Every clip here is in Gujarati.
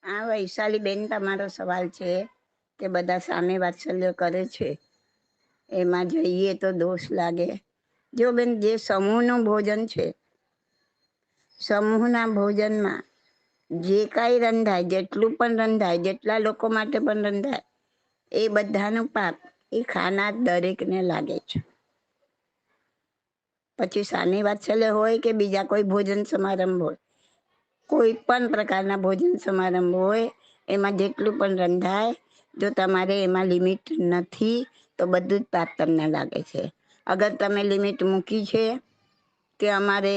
આ વૈશાલી બેન, તમારો સવાલ છે કે બધા સામે વાત્સલ્ય કરે છે, એમાં જઈએ તો દોષ લાગે. જો બેન, જે સમૂહનું ભોજન છે, સમૂહના ભોજનમાં જે કાંઈ રંધાય, જેટલું પણ રંધાય, જેટલા લોકો માટે પણ રંધાય, એ બધાનું પાપ એ ખાનાર દરેકને લાગે છે. પછી સાની વાત્સલ્ય હોય કે બીજા કોઈ ભોજન સમારંભ હોય, કોઈ પણ પ્રકારના ભોજન સમારંભ હોય, એમાં જેટલું પણ રંધાય, જો તમારે એમાં લિમિટ નથી તો બધું જ પાપ તમને લાગે છે. અગર તમે લિમિટ મૂકી છે કે અમારે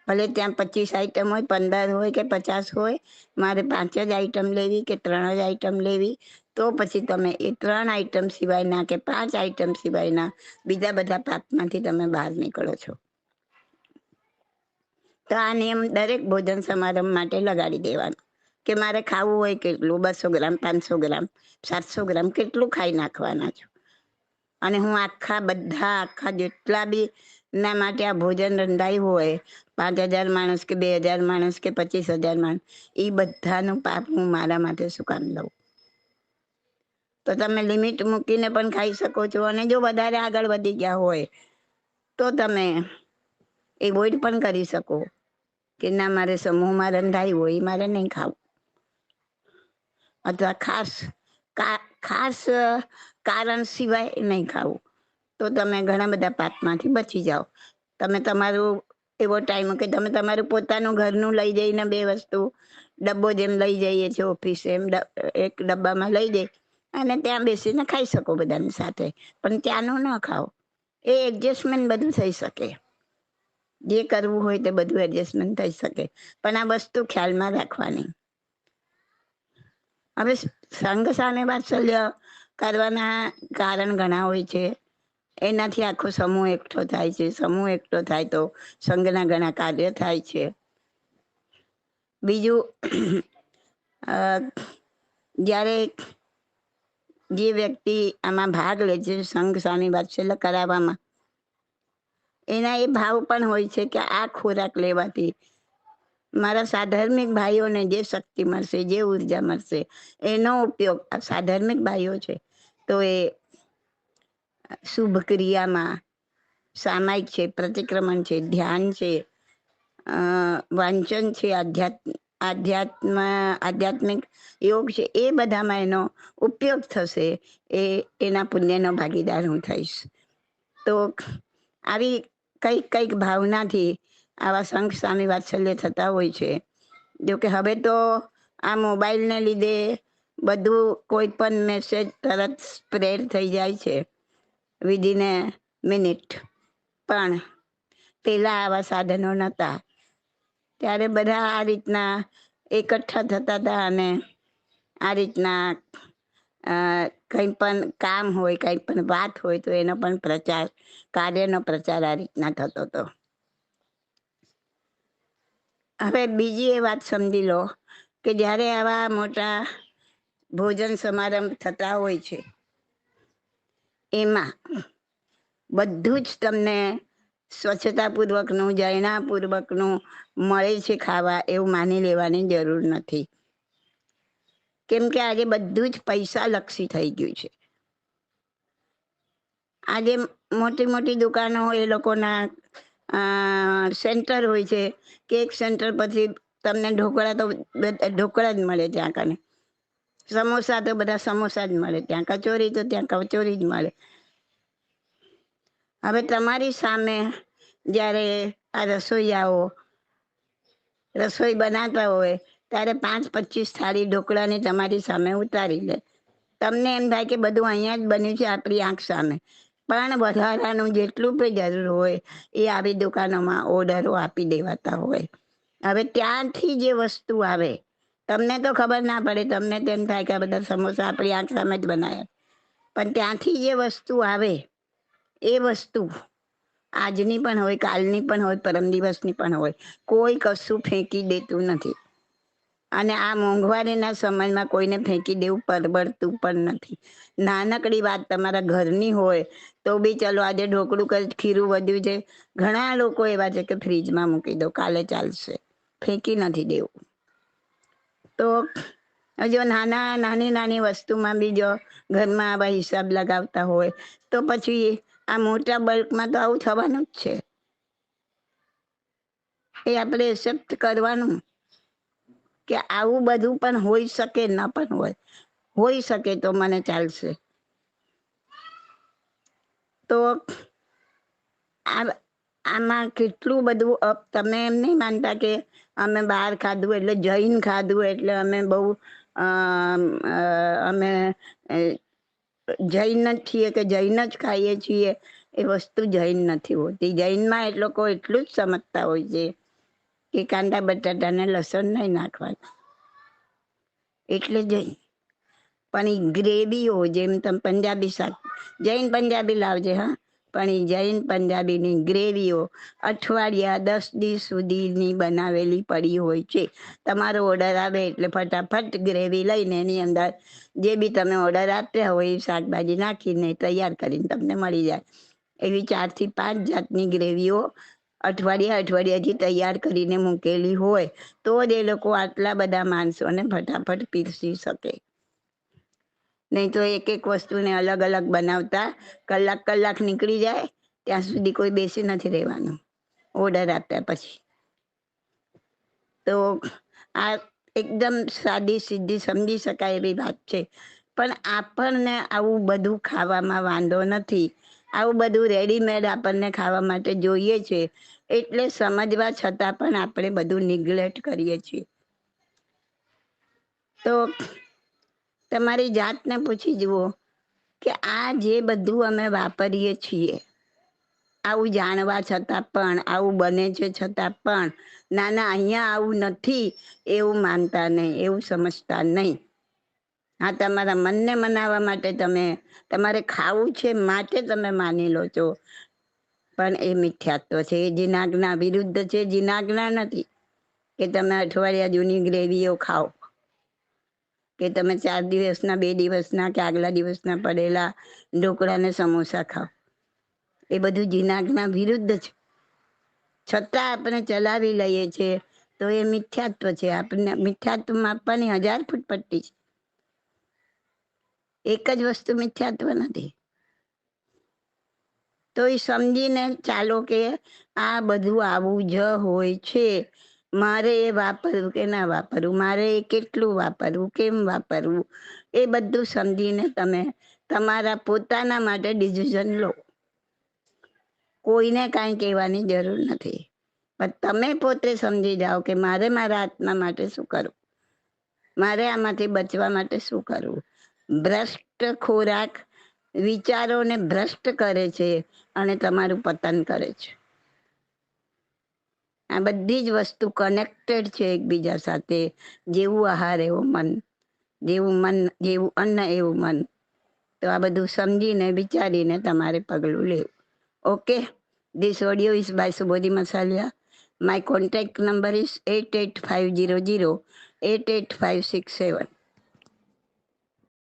ભલે ત્યાં 25 આઈટમ હોય, 15 હોય કે 50 હોય, મારે 5 જ આઈટમ લેવી કે 3 જ આઈટમ લેવી, તો પછી તમે એ 3 આઈટમ સિવાયના કે 5 આઈટમ સિવાયના બીજા બધા પાપમાંથી તમે બહાર નીકળો છો. તો આ નિયમ દરેક ભોજન સમારંભ માટે લગાડી દેવાનો કે મારે ખાવું હોય કેટલું, 200 ગ્રામ, 500 ગ્રામ, 700 ગ્રામ, કેટલું ખાઈ નાખવાના છો. અને હું આખા જેટલા બી ના માટે આ ભોજન રંધાયું હોય, 5000 માણસ કે 2000 માણસ કે 25,000 માણસ, એ બધાનું પાપ હું મારા માટે શું કામ લઉં? તો તમે લિમિટ મૂકીને પણ ખાઈ શકો છો. અને જો વધારે આગળ વધી ગયા હોય તો તમે એવોઇડ પણ કરી શકો કે ના, મારે સમૂહમાં રંધાયું હોય મારે નહીં ખાવું, અથવા ખાસ કારણ સિવાય નહીં ખાવું, તો તમે ઘણા બધા પાપમાંથી બચી જાઓ. તમે તમારું એવો ટાઈમ કે તમે તમારું પોતાનું ઘરનું લઈ જઈને 2 વસ્તુ, ડબ્બો જેમ લઈ જઈએ છીએ ઓફિસે, એમ એક ડબ્બામાં લઈ જઈ અને ત્યાં બેસીને ખાઈ શકો બધાની સાથે. પણ ત્યાંનું ન ખાઓ. એ એડજસ્ટમેન્ટ બધું થઈ શકે, જે કરવું હોય તે બધું એડજસ્ટમેન્ટ થઈ શકે, પણ આ વસ્તુ ખ્યાલમાં રાખવાની. હવે સંઘ સામે વાત્સલ્ય કરવાના કારણ ઘણા હોય છે. એનાથી આખો સમૂહ એકઠો થાય છે. સમૂહ એકઠો થાય તો સંઘના ઘણા કાર્ય થાય છે. બીજું, જ્યારે જે વ્યક્તિ આમાં ભાગ લે છે સંઘ સામે વાત્સલ્ય કરાવવામાં, એના એ ભાવ પણ હોય છે કે આ ખોરાક લેવાથી મારા સાધર્મિક ભાઈઓને જે શક્તિ મળશે, જે ઉર્જા મળશે, એનો ઉપયોગ, સાધર્મિક ભાઈઓ છે તો એ શુભ ક્રિયામાં, સામાયિક છે, પ્રતિક્રમણ છે, ધ્યાન છે, વાંચન છે, આધ્યાત્મિક યોગ છે, એ બધામાં એનો ઉપયોગ થશે. એના પુણ્યનો ભાગીદાર હું થઈશ. તો આવી કઈક ભાવનાથી આવા સંઘ સામે વાત્સલ્ય થતા હોય છે. જોકે હવે તો આ મોબાઈલને લીધે બધું, કોઈ પણ મેસેજ તરત સ્પ્રેડ થઈ જાય છે વિધિન એ મિનિટ. પણ પેલા આવા સાધનો નહોતા, ત્યારે બધા આ રીતના એકઠા થતા હતા અને આ રીતના કંઈ પણ કામ હોય, કંઈ પણ વાત હોય તો એનો પણ પ્રચાર, કાર્યનો પ્રચાર આ રીતના થતો હતો. હવે બીજી એ વાત સમજી લો કે જ્યારે આવા મોટા ભોજન સમારંભ થતા હોય છે, એમાં બધું જ તમને સ્વચ્છતાપૂર્વકનું, જૈનાપૂર્વકનું મળે છે ખાવા, એવું માની લેવાની જરૂર નથી. કેમ કે આજે બધું જ પૈસા લક્ષી થઈ ગયું છે. આજે મોટી મોટી દુકાનો હોય, એ લોકોના સેન્ટર હોય છે કે એક સેન્ટર પછી તમને ઢોકળા જ મળે ત્યાં કને, સમોસા તો બધા સમોસા જ મળે ત્યાં, કચોરી તો ત્યાં કચોરી જ મળે. હવે તમારી સામે જ્યારે આ રસોઈયાઓ રસોઈ બનાવતા હોય ત્યારે 5-25 થાળી ઢોકળાની તમારી સામે ઉતારી લે. તમને એમ થાય કે બધું અહીંયા જ બન્યું છે આપણી આંખ સામે, પણ વધારાનું જેટલું પણ જરૂર હોય એ આવી દુકાનોમાં ઓર્ડરો આપી દેવાતા હોય. હવે ત્યાંથી જે વસ્તુ આવે, તમને તો ખબર ના પડે, તમને તેમ થાય કે આ બધા સમોસા આપણી આંખ સામે જ બનાવ્યા, પણ ત્યાંથી જે વસ્તુ આવે, એ વસ્તુ આજની પણ હોય, કાલની પણ હોય, પરમ દિવસની પણ હોય, કોઈ કશું ફેંકી દેતું નથી. અને આ મોંઘવારીના સમયમાં કોઈને ફેંકી દેવું પરવડતું પણ નથી. નાનકડી વાત તમારા ઘરની હોય તો બી ચલો, આજે ઢોકળું ખીરું વધ્યું છે, ઘણા લોકો એવા છે કે ફ્રીજમાં મૂકી દો, કાલે ચાલશે, ફેંકી નથી દેવું. તો જો નાની નાની વસ્તુમાં બી જો ઘરમાં આવા હિસાબ લગાવતા હોય તો પછી આ મોટા બલ્કમાં તો આવું થવાનું જ છે. એ આપણે એક્સેપ્ટ કરવાનું કે આવું બધું પણ હોઈ શકે, ન પણ હોઈ શકે તો મને ચાલશે. તો આમાં કેટલું બધું તમે એમ નહીં માનતા કે અમે બહાર ખાધું એટલે જૈન ખાધું એટલે અમે બહુ અમે જૈન જ છીએ કે જૈન જ ખાઈએ છીએ. એ વસ્તુ જૈન નથી હોતી. જૈનમાં એ લોકો એટલું જ સમજતા હોય છે કે કાંદા બટાટાને લસણ નહીં નાખવાનું, એટલે જૈન. પણ એ ગ્રેવીઓ જેમ તમે પંજાબી શાક જૈન પંજાબી લાવજે, હા, પણ એ જૈન પંજાબીની ગ્રેવીઓ અઠવાડિયા 10 દિવસ સુધીની બનાવેલી પડી હોય છે. તમારો ઓર્ડર આવે એટલે ફટાફટ ગ્રેવી લઈને એની અંદર જે બી તમે ઓર્ડર આપ્યા હોય એ શાકભાજી નાખીને તૈયાર કરીને તમને મળી જાય. એવી 4 થી 5 જાતની ગ્રેવીઓ અઠવાડિયાથી તૈયાર કરીને મૂકેલી હોય તો જ એ લોકો આટલા બધા માણસોને ફટાફટ પીરસી શકે. નહીં તો એક એક વસ્તુને અલગ અલગ બનાવતા કલાક નીકળી જાય, ત્યાં સુધી કોઈ બેસી નથી રહેવાનું ઓર્ડર આપ્યા પછી. તો આ એકદમ સાદી સીધી સમજી શકાય એવી વાત છે. પણ આપણને આવું બધું ખાવામાં વાંધો નથી. આવું બધું રેડીમેડ આપણને ખાવા માટે જોઈએ છે. એટલે સમજવા છતાં પણ આપણે બધું નિગ્લેક્ટ કરીએ છીએ. તો તમારી જાતને પૂછી જુઓ કે આ જે બધું અમે વાપરીએ છીએ, આવું જાણવા છતાં પણ, આવું બને છે છતાં પણ ના અહીંયા આવું નથી એવું માનતા નહીં, એવું સમજતા નહીં. હા, તમારા મનને મનાવવા માટે તમારે ખાવું છે માટે તમે માની લો છો, પણ એ મિથ્યાત્વ છે. એ જીનાજ્ઞા વિરુદ્ધ છે. જીનાજ્ઞા નથી કે તમે અઠવાડિયા જૂની ગ્રેવીઓ ખાઓ, કે તમે 4 દિવસના 2 દિવસના કે આગલા દિવસના પડેલા ઢોકળાને સમોસા ખાઓ. એ બધું જીનાજ્ઞા વિરુદ્ધ છે. છતાં આપણે ચલાવી લઈએ છીએ તો એ મિથ્યાત્વ છે. આપણને મિથ્યાત્વ માપવાની 1000 ફૂટ પટ્ટી છે. એક જ વસ્તુ મિથ્યાત્વ નથી. તો એ સમજીને ચાલો કે આ બધું આવું જ હોય છે. મારે એ વાપરવું કે ના વાપરવું, મારે એ કેટલું વાપરવું, કેમ વાપરવું, એ બધું સમજીને તમે તમારા પોતાના માટે ડિસિઝન લો. કોઈને કાંઈ કહેવાની જરૂર નથી. પણ તમે પોતે સમજી જાઓ કે મારે મારા આત્મા માટે શું કરવું, મારે આમાંથી બચવા માટે શું કરવું. ભ્રષ્ટ ખોરાક વિચારોને ભ્રષ્ટ કરે છે અને તમારું પતન કરે છે. આ બધી જ વસ્તુ કનેક્ટેડ છે એકબીજા સાથે. જેવું આહાર એવું મન, જેવું અન્ન એવું મન. તો આ બધું સમજીને વિચારીને તમારે પગલું લેવું. Okay, this audio is by Subodhi Masaliya. My contact number is 88500 88567.